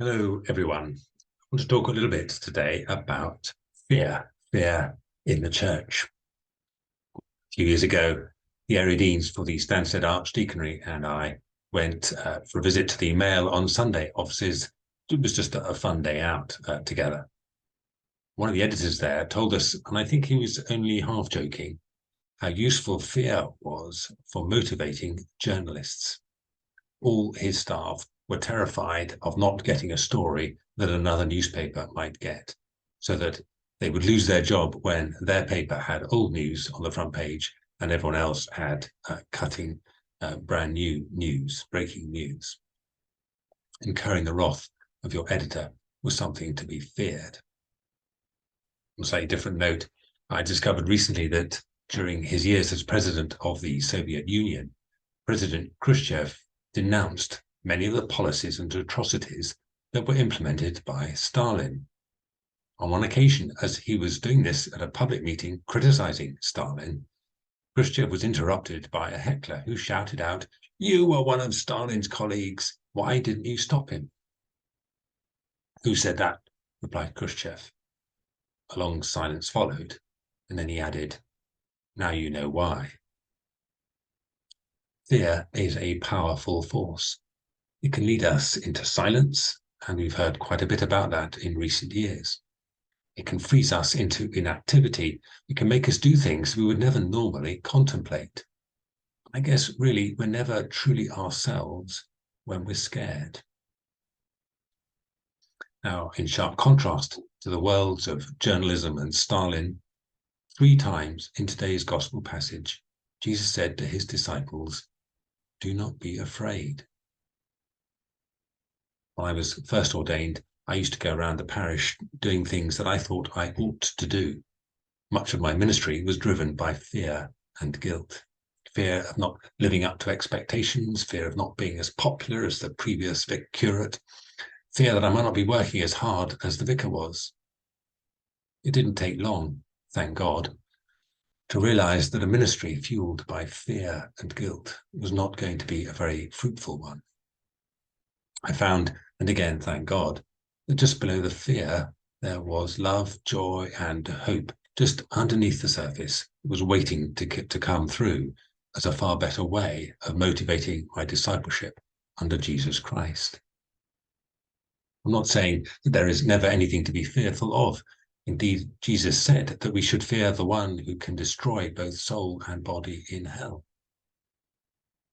Hello, everyone. I want to talk a little bit today about fear in the church. A few years ago, the area deans for the Stansted Archdeaconry and I went for a visit to the Mail on Sunday offices. It was just a fun day out together. One of the editors there told us, and I think he was only half joking, how useful fear was for motivating journalists. All his staff were terrified of not getting a story that another newspaper might get, so that they would lose their job when their paper had old news on the front page and everyone else had cutting brand new news, breaking news. Incurring the wrath of your editor was something to be feared. On a slightly different note, I discovered recently that during his years as president of the Soviet Union, President Khrushchev denounced many of the policies and atrocities that were implemented by Stalin. On one occasion, as he was doing this at a public meeting criticizing Stalin, Khrushchev was interrupted by a heckler who shouted out, "You were one of Stalin's colleagues. Why didn't you stop him?" "Who said that?" replied Khrushchev. A long silence followed, and then he added, "Now you know why." Fear is a powerful force. It can lead us into silence, and we've heard quite a bit about that in recent years. It can freeze us into inactivity. It can make us do things we would never normally contemplate. I guess really we're never truly ourselves when we're scared. Now, in sharp contrast to the worlds of journalism and Stalin, 3 times in today's gospel passage, Jesus said to his disciples, "Do not be afraid." When I was first ordained, I used to go around the parish doing things that I thought I ought to do. Much of my ministry was driven by fear and guilt. Fear of not living up to expectations, fear of not being as popular as the previous curate, fear that I might not be working as hard as the vicar was. It didn't take long, thank God, to realize that a ministry fueled by fear and guilt was not going to be a very fruitful one. I found, and again, thank God, that just below the fear, there was love, joy, and hope. Just underneath the surface, it was waiting to come through as a far better way of motivating my discipleship under Jesus Christ. I'm not saying that there is never anything to be fearful of. Indeed, Jesus said that we should fear the one who can destroy both soul and body in hell.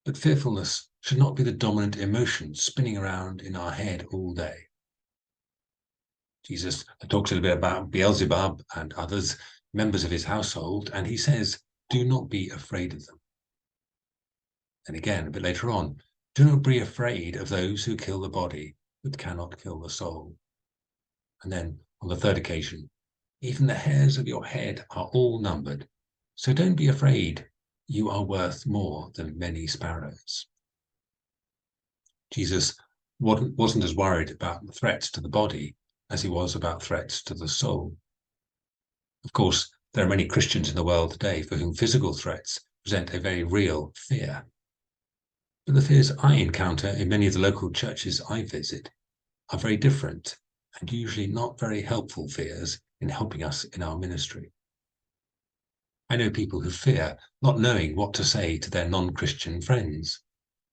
But fearfulness should not be the dominant emotion spinning around in our head all day. Jesus talks a little bit about Beelzebub and others, members of his household, and he says, "Do not be afraid of them." And again, a bit later on, "Do not be afraid of those who kill the body, but cannot kill the soul." And then on the third occasion, "Even the hairs of your head are all numbered. So don't be afraid. You are worth more than many sparrows." Jesus wasn't as worried about the threats to the body as he was about threats to the soul. Of course, there are many Christians in the world today for whom physical threats present a very real fear. But the fears I encounter in many of the local churches I visit are very different and usually not very helpful fears in helping us in our ministry. I know people who fear not knowing what to say to their non-Christian friends,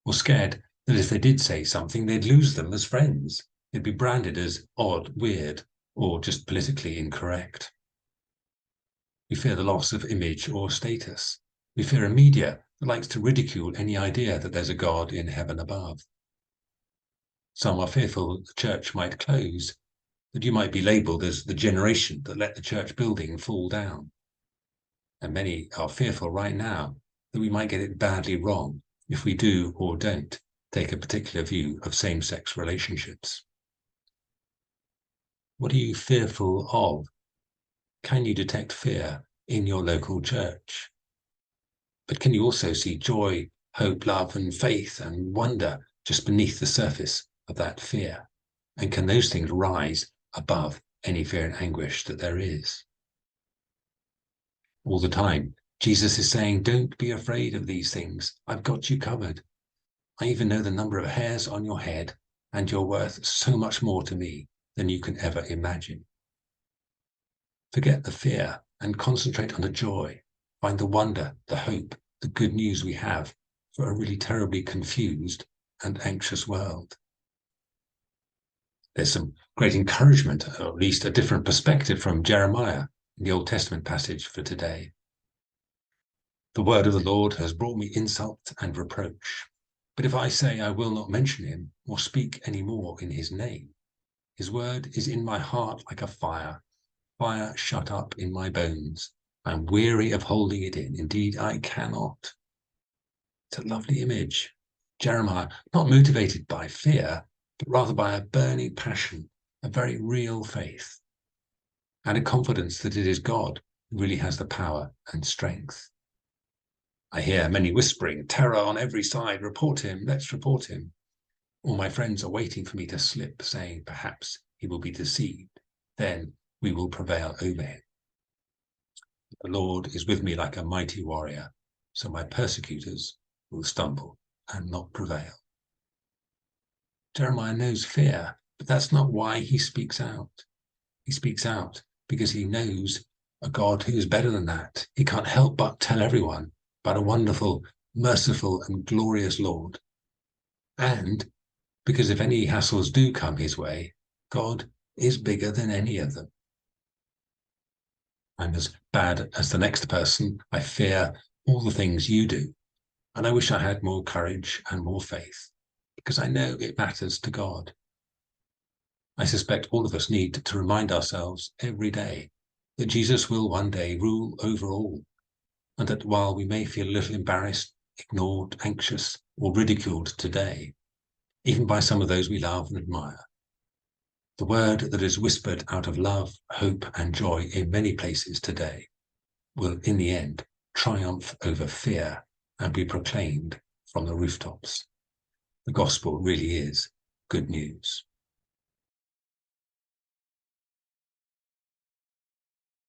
or scared that if they did say something, they'd lose them as friends. They'd be branded as odd, weird, or just politically incorrect. We fear the loss of image or status. We fear a media that likes to ridicule any idea that there's a God in heaven above. Some are fearful the church might close, that you might be labelled as the generation that let the church building fall down. And many are fearful right now that we might get it badly wrong if we do or don't take a particular view of same-sex relationships. What are you fearful of? Can you detect fear in your local church? But can you also see joy, hope, love, and faith and wonder just beneath the surface of that fear? And can those things rise above any fear and anguish that there is? All the time, Jesus is saying, "Don't be afraid of these things. I've got you covered. I even know the number of hairs on your head. and you're worth so much more to me than you can ever imagine. Forget the fear and concentrate on the joy. Find the wonder, the hope, the good news we have for a really terribly confused and anxious world. There's some great encouragement, or at least a different perspective from Jeremiah in the Old Testament passage for today. The word of the Lord has brought me insult and reproach. But if I say I will not mention him or speak any more in his name, his word is in my heart like a fire shut up in my bones. I'm weary of holding it in. Indeed, I cannot. It's a lovely image. Jeremiah, not motivated by fear, but rather by a burning passion, a very real faith, and a confidence that it is God who really has the power and strength. I hear many whispering, terror on every side, report him, let's report him. All my friends are waiting for me to slip, saying, perhaps he will be deceived. Then we will prevail over him. The Lord is with me like a mighty warrior, so my persecutors will stumble and not prevail. Jeremiah knows fear, but that's not why he speaks out. He speaks out because he knows a God who is better than that. He can't help but tell everyone about a wonderful, merciful, and glorious Lord. And because if any hassles do come his way, God is bigger than any of them. I'm as bad as the next person. I fear all the things you do. And I wish I had more courage and more faith, because I know it matters to God. I suspect all of us need to remind ourselves every day that Jesus will one day rule over all, and that while we may feel a little embarrassed, ignored, anxious, or ridiculed today, even by some of those we love and admire, the word that is whispered out of love, hope, and joy in many places today will, in the end, triumph over fear and be proclaimed from the rooftops. The gospel really is good news.